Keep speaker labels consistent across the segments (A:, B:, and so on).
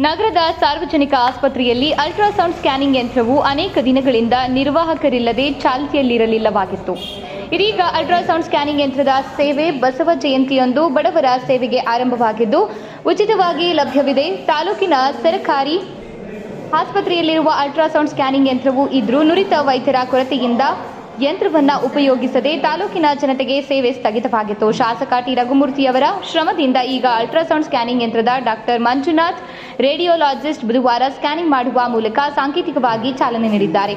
A: ನಗರದ ಸಾರ್ವಜನಿಕ ಆಸ್ಪತ್ರೆಯಲ್ಲಿ ಅಲ್ಟ್ರಾಸೌಂಡ್ ಸ್ಕ್ಯಾನಿಂಗ್ ಯಂತ್ರವು ಅನೇಕ ದಿನಗಳಿಂದ ನಿರ್ವಾಹಕರಿಲ್ಲದೆ ಚಾಲ್ತಿಯಲ್ಲಿರಲಿಲ್ಲವಾಗಿತ್ತು. ಇದೀಗ ಅಲ್ಟ್ರಾಸೌಂಡ್ ಸ್ಕ್ಯಾನಿಂಗ್ ಯಂತ್ರದ ಸೇವೆ ಬಸವ ಜಯಂತಿಯಂದು ಬಡವರ ಸೇವೆಗೆ ಆರಂಭವಾಗಿದ್ದು ಉಚಿತವಾಗಿ ಲಭ್ಯವಿದೆ. ತಾಲೂಕಿನ ಸರ್ಕಾರಿ ಆಸ್ಪತ್ರೆಯಲ್ಲಿರುವ ಅಲ್ಟ್ರಾಸೌಂಡ್ ಸ್ಕ್ಯಾನಿಂಗ್ ಯಂತ್ರವು ಇದ್ರೂ ನುರಿತ ವೈದ್ಯರ ಕೊರತೆಯಿಂದ ಯಂತ್ರವನ್ನು ಉಪಯೋಗಿಸದೆ ತಾಲೂಕಿನ ಜನತೆಗೆ ಸೇವೆ ಸ್ಥಗಿತವಾಗಿತ್ತು. ಶಾಸಕ ಟಿ. ರಘುಮೂರ್ತಿಯವರ ಶ್ರಮದಿಂದ ಈಗ ಅಲ್ಟ್ರಾಸೌಂಡ್ ಸ್ಕ್ಯಾನಿಂಗ್ ಯಂತ್ರದ ಡಾಕ್ಟರ್ ಮಂಜುನಾಥ್ ರೇಡಿಯೋಲಾಜಿಸ್ಟ್ ಬುಧವಾರ ಸ್ಕ್ಯಾನಿಂಗ್ ಮಾಡುವ ಮೂಲಕ ಸಾಂಕೇತಿಕವಾಗಿ ಚಾಲನೆ ನೀಡಿದ್ದಾರೆ.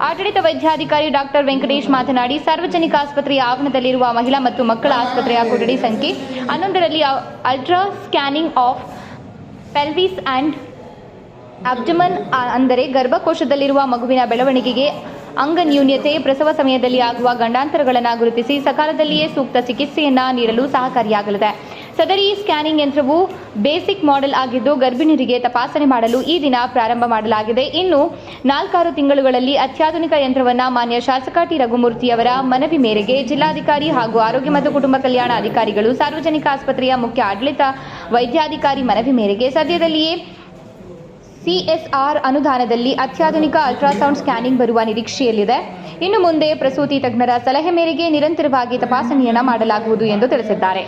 A: ಆಡಳಿತ ವೈದ್ಯಾಧಿಕಾರಿ ಡಾಕ್ಟರ್ ವೆಂಕಟೇಶ್ ಮಾತನಾಡಿ, ಸಾರ್ವಜನಿಕ ಆಸ್ಪತ್ರೆಯ ಆವರಣದಲ್ಲಿರುವ ಮಹಿಳಾ ಮತ್ತು ಮಕ್ಕಳ ಆಸ್ಪತ್ರೆಯ ಕೊಠಡಿ ಸಂಖ್ಯೆ 11ರಲ್ಲಿ ultra scanning of pelvis and abdomen ಅಂದರೆ ಗರ್ಭಕೋಶದಲ್ಲಿರುವ ಮಗುವಿನ ಬೆಳವಣಿಗೆಗೆ ಅಂಗನ್ಯೂನ್ಯತೆ, ಪ್ರಸವ ಸಮಯದಲ್ಲಿ ಆಗುವ ಗಂಡಾಂತರಗಳನ್ನು ಗುರುತಿಸಿ ಸಕಾಲದಲ್ಲಿಯೇ ಸೂಕ್ತ ಚಿಕಿತ್ಸೆಯನ್ನು ನೀಡಲು ಸಹಕಾರಿಯಾಗಲಿದೆ. ಸದರಿ ಸ್ಕ್ಯಾನಿಂಗ್ ಯಂತ್ರವು ಬೇಸಿಕ್ ಮಾಡೆಲ್ ಆಗಿದ್ದು ಗರ್ಭಿಣಿಯರಿಗೆ ತಪಾಸಣೆ ಮಾಡಲು ಈ ದಿನ ಪ್ರಾರಂಭ ಮಾಡಲಾಗಿದೆ. ಇನ್ನು 4-6 ತಿಂಗಳುಗಳಲ್ಲಿ ಅತ್ಯಾಧುನಿಕ ಯಂತ್ರವನ್ನು ಮಾನ್ಯ ಶಾಸಕ ಟಿ. ರಘುಮೂರ್ತಿಯವರ ಮನವಿ ಮೇರೆಗೆ ಜಿಲ್ಲಾಧಿಕಾರಿ ಹಾಗೂ ಆರೋಗ್ಯ ಮತ್ತು ಕುಟುಂಬ ಕಲ್ಯಾಣ ಅಧಿಕಾರಿಗಳು, ಸಾರ್ವಜನಿಕ ಆಸ್ಪತ್ರೆಯ ಮುಖ್ಯ ಆಡಳಿತ ವೈದ್ಯಾಧಿಕಾರಿ ಮನವಿ ಮೇರೆಗೆ ಸದ್ಯದಲ್ಲಿಯೇ CSR ಅನುದಾನದಲ್ಲಿ ಅತ್ಯಾಧುನಿಕ ಅಲ್ಟ್ರಾಸೌಂಡ್ ಸ್ಕ್ಯಾನಿಂಗ್ ಬರುವ ನಿರೀಕ್ಷೆಯಲ್ಲಿದೆ. ಇನ್ನು ಮುಂದೆ ಪ್ರಸೂತಿ ತಜ್ಞರ ಸಲಹೆ ಮೇರೆಗೆ ನಿರಂತರವಾಗಿ ತಪಾಸಣೆಯನ್ನು ಮಾಡಲಾಗುವುದು ಎಂದು ತಿಳಿಸಿದ್ದಾರೆ.